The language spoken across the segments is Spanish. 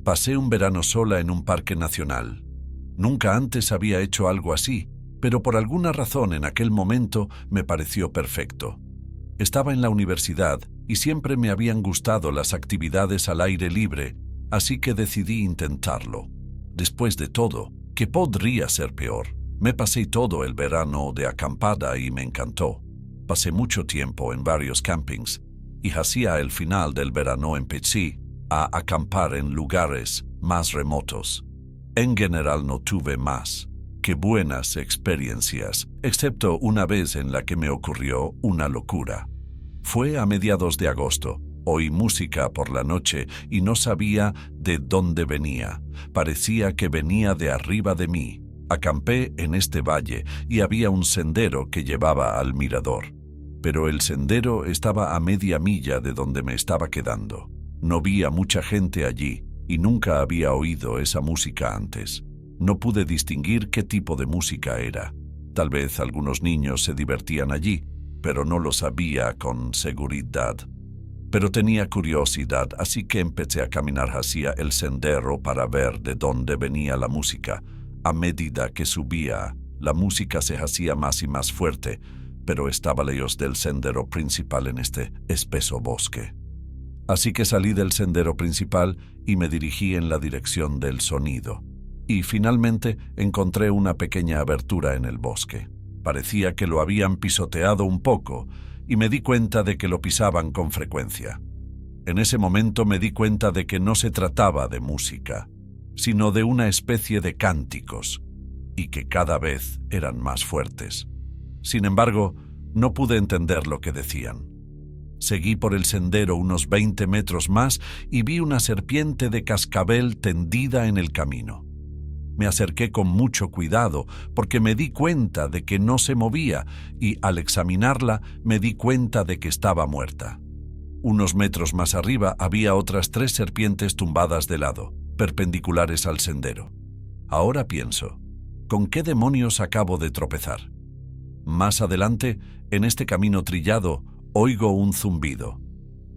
Pasé un verano sola en un parque nacional. Nunca antes había hecho algo así, pero por alguna razón en aquel momento me pareció perfecto. Estaba en la universidad y siempre me habían gustado las actividades al aire libre, así que decidí intentarlo. Después de todo, ¿qué podría ser peor? Me pasé todo el verano de acampada y me encantó. Pasé mucho tiempo en varios campings y hacia el final del verano empecé a acampar en lugares más remotos. En general no tuve más que buenas experiencias, excepto una vez en la que me ocurrió una locura. Fue a mediados de agosto. Oí música por la noche y no sabía de dónde venía. Parecía que venía de arriba de mí. Acampé en este valle y había un sendero que llevaba al mirador. Pero el sendero estaba a media milla de donde me estaba quedando. No vi a mucha gente allí y nunca había oído esa música antes. No pude distinguir qué tipo de música era. Tal vez algunos niños se divertían allí, pero no lo sabía con seguridad. Pero tenía curiosidad, así que empecé a caminar hacia el sendero para ver de dónde venía la música. A medida que subía, la música se hacía más y más fuerte, pero estaba lejos del sendero principal en este espeso bosque. Así que salí del sendero principal y me dirigí en la dirección del sonido. Y finalmente encontré una pequeña abertura en el bosque. Parecía que lo habían pisoteado un poco y me di cuenta de que lo pisaban con frecuencia. En ese momento me di cuenta de que no se trataba de música, sino de una especie de cánticos, y que cada vez eran más fuertes. Sin embargo, no pude entender lo que decían. Seguí por el sendero unos 20 metros más y vi una serpiente de cascabel tendida en el camino. Me acerqué con mucho cuidado porque me di cuenta de que no se movía y al examinarla me di cuenta de que estaba muerta. Unos metros más arriba había otras 3 serpientes tumbadas de lado, perpendiculares al sendero. Ahora pienso, ¿con qué demonios acabo de tropezar? Más adelante, en este camino trillado, oigo un zumbido.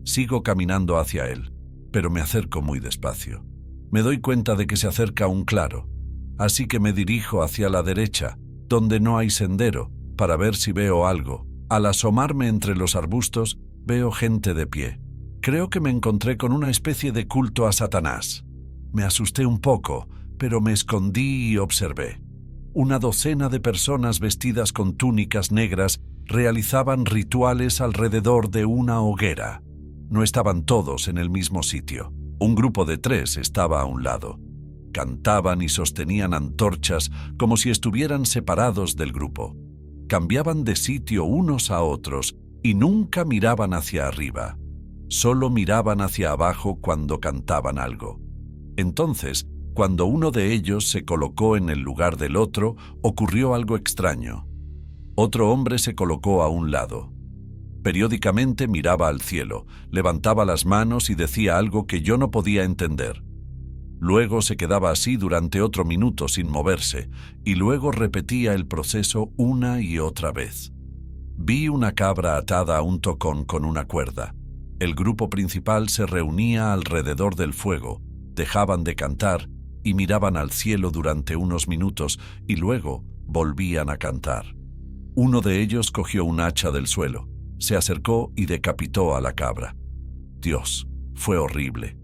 Sigo caminando hacia él, pero me acerco muy despacio. Me doy cuenta de que se acerca un claro, así que me dirijo hacia la derecha, donde no hay sendero, para ver si veo algo. Al asomarme entre los arbustos, veo gente de pie. Creo que me encontré con una especie de culto a Satanás. Me asusté un poco, pero me escondí y observé. Una docena de personas vestidas con túnicas negras realizaban rituales alrededor de una hoguera. No estaban todos en el mismo sitio. Un grupo de 3 estaba a un lado. Cantaban y sostenían antorchas como si estuvieran separados del grupo. Cambiaban de sitio unos a otros y nunca miraban hacia arriba. Solo miraban hacia abajo cuando cantaban algo. Entonces, cuando uno de ellos se colocó en el lugar del otro, ocurrió algo extraño. Otro hombre se colocó a un lado. Periódicamente miraba al cielo, levantaba las manos y decía algo que yo no podía entender. Luego se quedaba así durante otro minuto sin moverse, y luego repetía el proceso una y otra vez. Vi una cabra atada a un tocón con una cuerda. El grupo principal se reunía alrededor del fuego, dejaban de cantar y miraban al cielo durante unos minutos y luego volvían a cantar. Uno de ellos cogió un hacha del suelo, se acercó y decapitó a la cabra. Dios, fue horrible.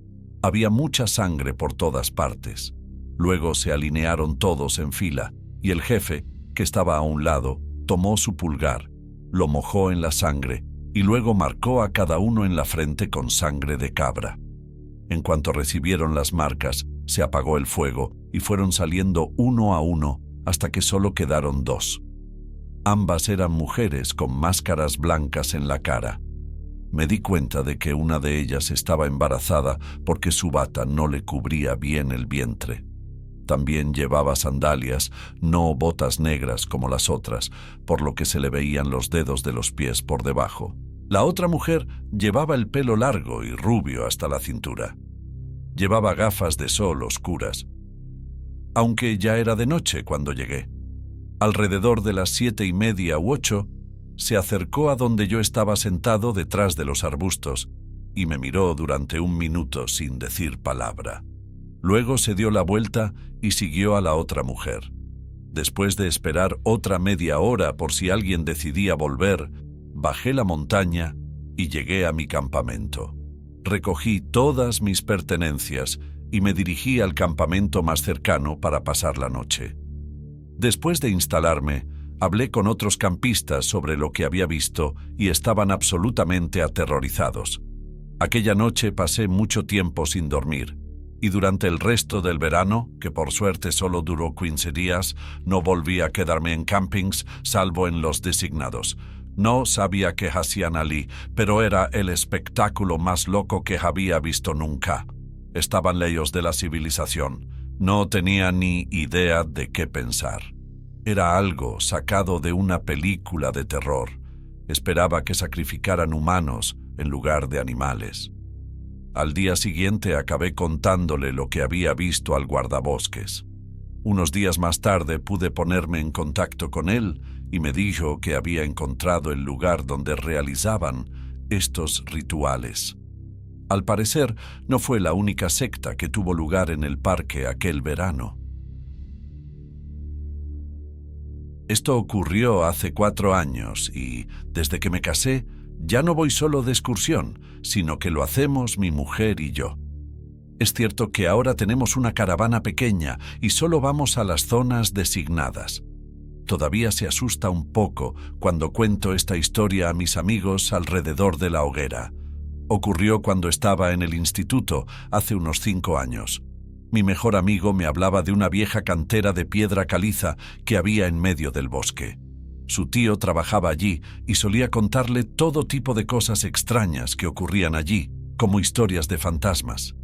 Había mucha sangre por todas partes. Luego se alinearon todos en fila y el jefe, que estaba a un lado, tomó su pulgar, lo mojó en la sangre y luego marcó a cada uno en la frente con sangre de cabra. En cuanto recibieron las marcas, se apagó el fuego y fueron saliendo uno a uno hasta que solo quedaron 2. Ambas eran mujeres con máscaras blancas en la cara. Me di cuenta de que una de ellas estaba embarazada porque su bata no le cubría bien el vientre. También llevaba sandalias, no botas negras como las otras, por lo que se le veían los dedos de los pies por debajo. La otra mujer llevaba el pelo largo y rubio hasta la cintura. Llevaba gafas de sol oscuras, aunque ya era de noche cuando llegué. Alrededor de las 7:30 u 8, se acercó a donde yo estaba sentado detrás de los arbustos y me miró durante un minuto sin decir palabra. Luego se dio la vuelta y siguió a la otra mujer. Después de esperar otra media hora por si alguien decidía volver, bajé la montaña y llegué a mi campamento. Recogí todas mis pertenencias y me dirigí al campamento más cercano para pasar la noche. Después de instalarme, hablé con otros campistas sobre lo que había visto y estaban absolutamente aterrorizados. Aquella noche pasé mucho tiempo sin dormir, y durante el resto del verano, que por suerte solo duró 15 días, no volví a quedarme en campings salvo en los designados. No sabía qué hacían allí, pero era el espectáculo más loco que había visto nunca. Estaban lejos de la civilización. No tenía ni idea de qué pensar. Era algo sacado de una película de terror. Esperaba que sacrificaran humanos en lugar de animales. Al día siguiente acabé contándole lo que había visto al guardabosques. Unos días más tarde pude ponerme en contacto con él y me dijo que había encontrado el lugar donde realizaban estos rituales. Al parecer, no fue la única secta que tuvo lugar en el parque aquel verano. Esto ocurrió hace 4 años y, desde que me casé, ya no voy solo de excursión, sino que lo hacemos mi mujer y yo. Es cierto que ahora tenemos una caravana pequeña y solo vamos a las zonas designadas. Todavía se asusta un poco cuando cuento esta historia a mis amigos alrededor de la hoguera. Ocurrió cuando estaba en el instituto, hace unos 5 años. Mi mejor amigo me hablaba de una vieja cantera de piedra caliza que había en medio del bosque. Su tío trabajaba allí y solía contarle todo tipo de cosas extrañas que ocurrían allí, como historias de fantasmas.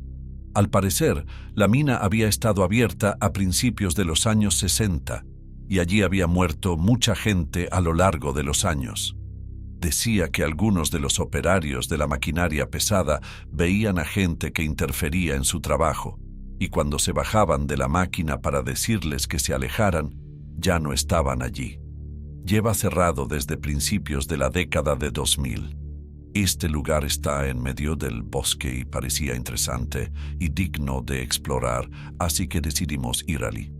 Al parecer, la mina había estado abierta a principios de los años 60 y allí había muerto mucha gente a lo largo de los años. Decía que algunos de los operarios de la maquinaria pesada veían a gente que interfería en su trabajo y cuando se bajaban de la máquina para decirles que se alejaran, ya no estaban allí. Lleva cerrado desde principios de la década de 2000. Este lugar está en medio del bosque y parecía interesante y digno de explorar, así que decidimos ir allí.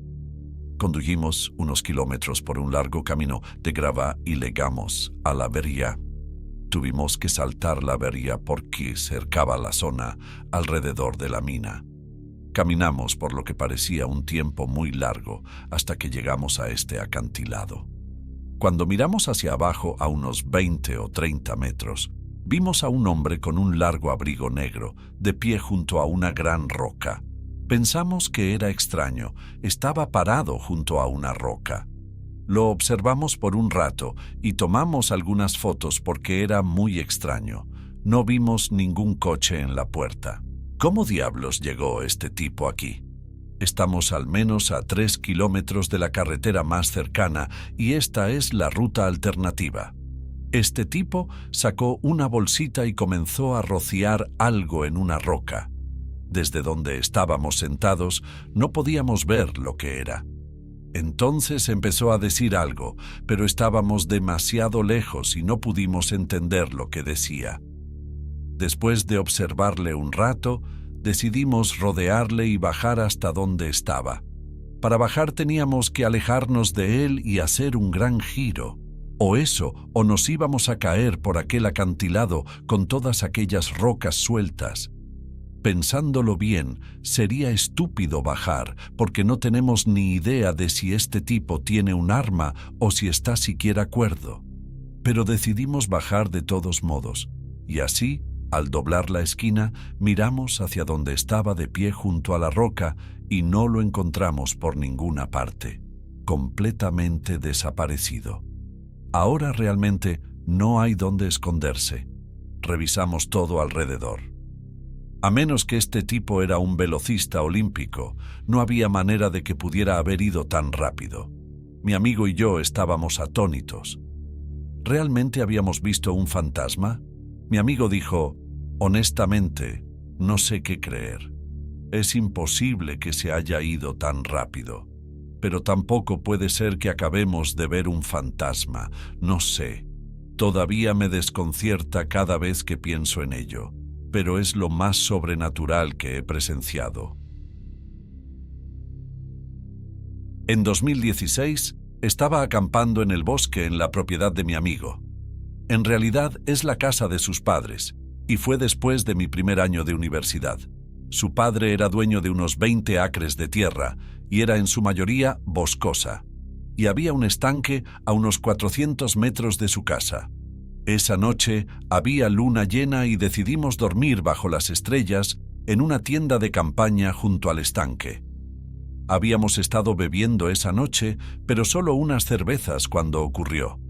Condujimos unos kilómetros por un largo camino de grava y llegamos a la verja. Tuvimos que saltar la verja porque cercaba la zona alrededor de la mina. Caminamos por lo que parecía un tiempo muy largo hasta que llegamos a este acantilado. Cuando miramos hacia abajo a unos 20 o 30 metros, vimos a un hombre con un largo abrigo negro, de pie junto a una gran roca. Pensamos que era extraño, estaba parado junto a una roca. Lo observamos por un rato y tomamos algunas fotos porque era muy extraño. No vimos ningún coche en la puerta. ¿Cómo diablos llegó este tipo aquí? Estamos al menos a 3 kilómetros de la carretera más cercana y esta es la ruta alternativa. Este tipo sacó una bolsita y comenzó a rociar algo en una roca. Desde donde estábamos sentados no podíamos ver lo que era. Entonces empezó a decir algo, pero estábamos demasiado lejos y no pudimos entender lo que decía. Después de observarle un rato, decidimos rodearle y bajar hasta donde estaba. Para bajar teníamos que alejarnos de él y hacer un gran giro. O eso, o nos íbamos a caer por aquel acantilado con todas aquellas rocas sueltas. Pensándolo bien, sería estúpido bajar, porque no tenemos ni idea de si este tipo tiene un arma o si está siquiera cuerdo. Pero decidimos bajar de todos modos, y así, al doblar la esquina, miramos hacia donde estaba de pie junto a la roca y no lo encontramos por ninguna parte, completamente desaparecido. Ahora realmente no hay dónde esconderse. Revisamos todo alrededor. A menos que este tipo era un velocista olímpico, no había manera de que pudiera haber ido tan rápido. Mi amigo y yo estábamos atónitos. ¿Realmente habíamos visto un fantasma? Mi amigo dijo, honestamente, no sé qué creer. Es imposible que se haya ido tan rápido. Pero tampoco puede ser que acabemos de ver un fantasma. No sé. Todavía me desconcierta cada vez que pienso en ello, pero es lo más sobrenatural que he presenciado. En 2016, estaba acampando en el bosque en la propiedad de mi amigo. En realidad es la casa de sus padres, y fue después de mi primer año de universidad. Su padre era dueño de unos 20 acres de tierra, y era en su mayoría boscosa, y había un estanque a unos 400 metros de su casa. Esa noche había luna llena y decidimos dormir bajo las estrellas en una tienda de campaña junto al estanque. Habíamos estado bebiendo esa noche, pero solo unas cervezas cuando ocurrió.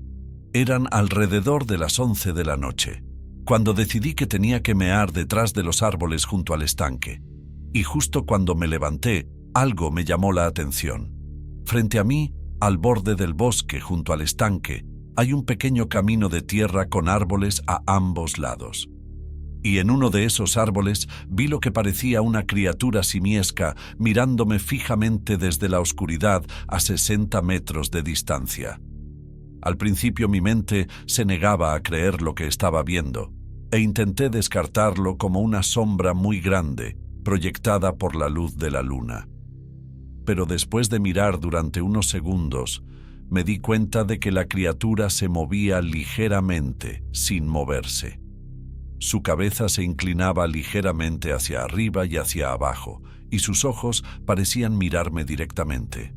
Eran alrededor de las 11 de la noche, cuando decidí que tenía que mear detrás de los árboles junto al estanque. Y justo cuando me levanté, algo me llamó la atención. Frente a mí, al borde del bosque junto al estanque, hay un pequeño camino de tierra con árboles a ambos lados. Y en uno de esos árboles vi lo que parecía una criatura simiesca mirándome fijamente desde la oscuridad a 60 metros de distancia. Al principio mi mente se negaba a creer lo que estaba viendo, e intenté descartarlo como una sombra muy grande, proyectada por la luz de la luna. Pero después de mirar durante unos segundos, me di cuenta de que la criatura se movía ligeramente, sin moverse. Su cabeza se inclinaba ligeramente hacia arriba y hacia abajo, y sus ojos parecían mirarme directamente.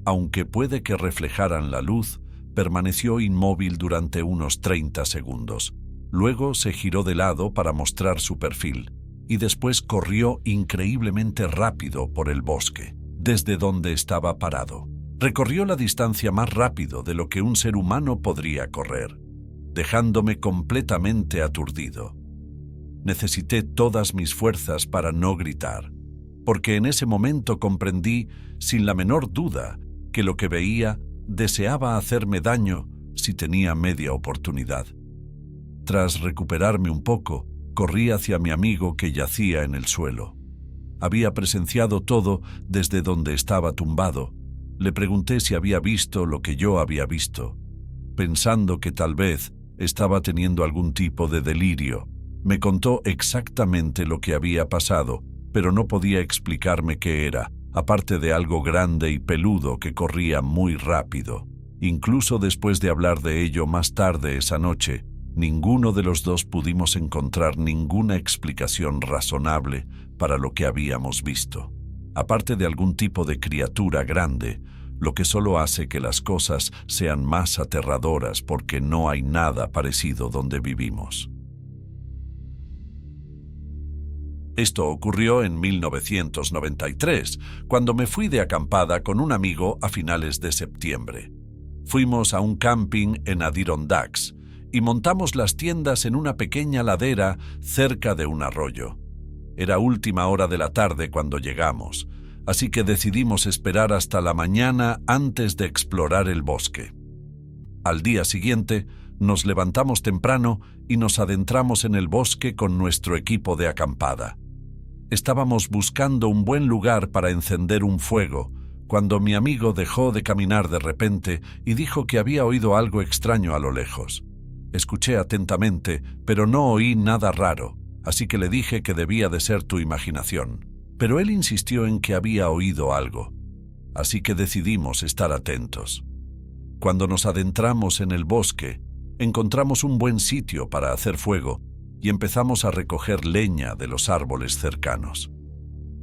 Aunque puede que reflejaran la luz, permaneció inmóvil durante unos 30 segundos. Luego se giró de lado para mostrar su perfil, y después corrió increíblemente rápido por el bosque, desde donde estaba parado. Recorrió la distancia más rápido de lo que un ser humano podría correr, dejándome completamente aturdido. Necesité todas mis fuerzas para no gritar, porque en ese momento comprendí, sin la menor duda, que lo que veía deseaba hacerme daño si tenía media oportunidad. Tras recuperarme un poco, corrí hacia mi amigo que yacía en el suelo. Había presenciado todo desde donde estaba tumbado. Le pregunté si había visto lo que yo había visto, pensando que tal vez estaba teniendo algún tipo de delirio. Me contó exactamente lo que había pasado, pero no podía explicarme qué era, aparte de algo grande y peludo que corría muy rápido. Incluso después de hablar de ello más tarde esa noche, ninguno de los dos pudimos encontrar ninguna explicación razonable para lo que habíamos visto, aparte de algún tipo de criatura grande, lo que solo hace que las cosas sean más aterradoras porque no hay nada parecido donde vivimos. Esto ocurrió en 1993, cuando me fui de acampada con un amigo a finales de septiembre. Fuimos a un camping en Adirondacks y montamos las tiendas en una pequeña ladera cerca de un arroyo. Era última hora de la tarde cuando llegamos, así que decidimos esperar hasta la mañana antes de explorar el bosque. Al día siguiente, nos levantamos temprano y nos adentramos en el bosque con nuestro equipo de acampada. Estábamos buscando un buen lugar para encender un fuego, cuando mi amigo dejó de caminar de repente y dijo que había oído algo extraño a lo lejos. Escuché atentamente, pero no oí nada raro, así que le dije que debía de ser tu imaginación. Pero él insistió en que había oído algo, así que decidimos estar atentos. Cuando nos adentramos en el bosque, encontramos un buen sitio para hacer fuego y empezamos a recoger leña de los árboles cercanos.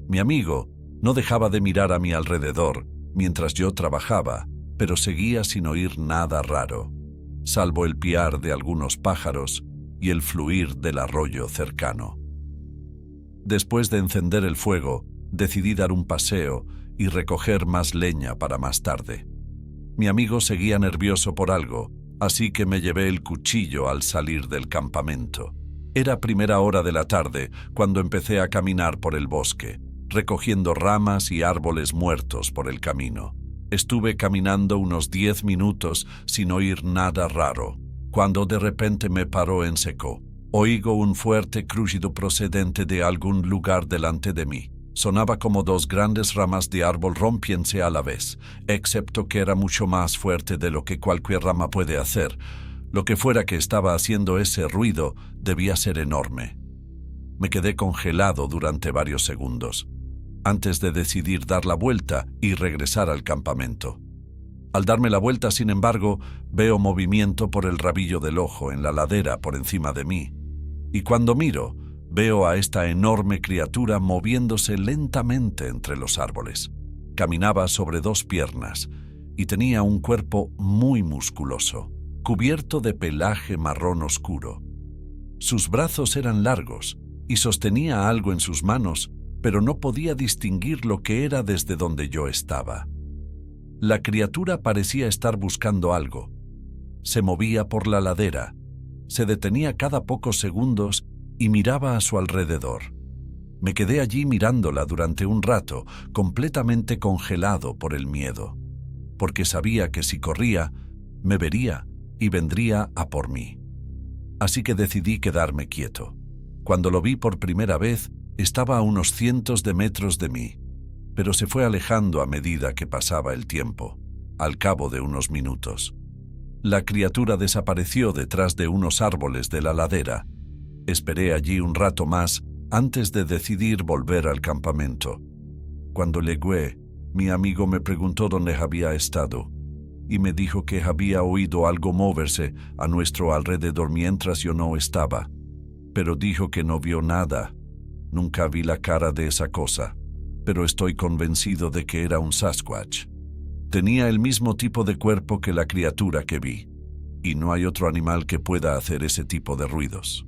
Mi amigo no dejaba de mirar a mi alrededor mientras yo trabajaba, pero seguía sin oír nada raro, salvo el piar de algunos pájaros y el fluir del arroyo cercano. Después de encender el fuego, decidí dar un paseo y recoger más leña para más tarde. Mi amigo seguía nervioso por algo, así que me llevé el cuchillo al salir del campamento. Era primera hora de la tarde cuando empecé a caminar por el bosque, recogiendo ramas y árboles muertos por el camino. Estuve caminando unos 10 minutos sin oír nada raro, cuando de repente me paró en seco. Oigo un fuerte crujido procedente de algún lugar delante de mí. Sonaba como dos grandes ramas de árbol rompiéndose a la vez, excepto que era mucho más fuerte de lo que cualquier rama puede hacer. Lo que fuera que estaba haciendo ese ruido debía ser enorme. Me quedé congelado durante varios segundos. antes de decidir dar la vuelta y regresar al campamento. Al darme la vuelta, sin embargo, veo movimiento por el rabillo del ojo en la ladera por encima de mí. Y cuando miro, veo a esta enorme criatura moviéndose lentamente entre los árboles. Caminaba sobre 2 piernas y tenía un cuerpo muy musculoso, cubierto de pelaje marrón oscuro. Sus brazos eran largos y sostenía algo en sus manos, pero no podía distinguir lo que era desde donde yo estaba. La criatura parecía estar buscando algo. Se movía por la ladera, se detenía cada pocos segundos y miraba a su alrededor. Me quedé allí mirándola durante un rato, completamente congelado por el miedo, porque sabía que si corría, me vería y vendría a por mí. Así que decidí quedarme quieto. Cuando lo vi por primera vez, estaba a unos cientos de metros de mí, pero se fue alejando a medida que pasaba el tiempo, al cabo de unos minutos. La criatura desapareció detrás de unos árboles de la ladera. Esperé allí un rato más antes de decidir volver al campamento. Cuando llegué, mi amigo me preguntó dónde había estado y me dijo que había oído algo moverse a nuestro alrededor mientras yo no estaba, pero dijo que no vio nada. Nunca vi la cara de esa cosa, pero estoy convencido de que era un Sasquatch. Tenía el mismo tipo de cuerpo que la criatura que vi, y no hay otro animal que pueda hacer ese tipo de ruidos.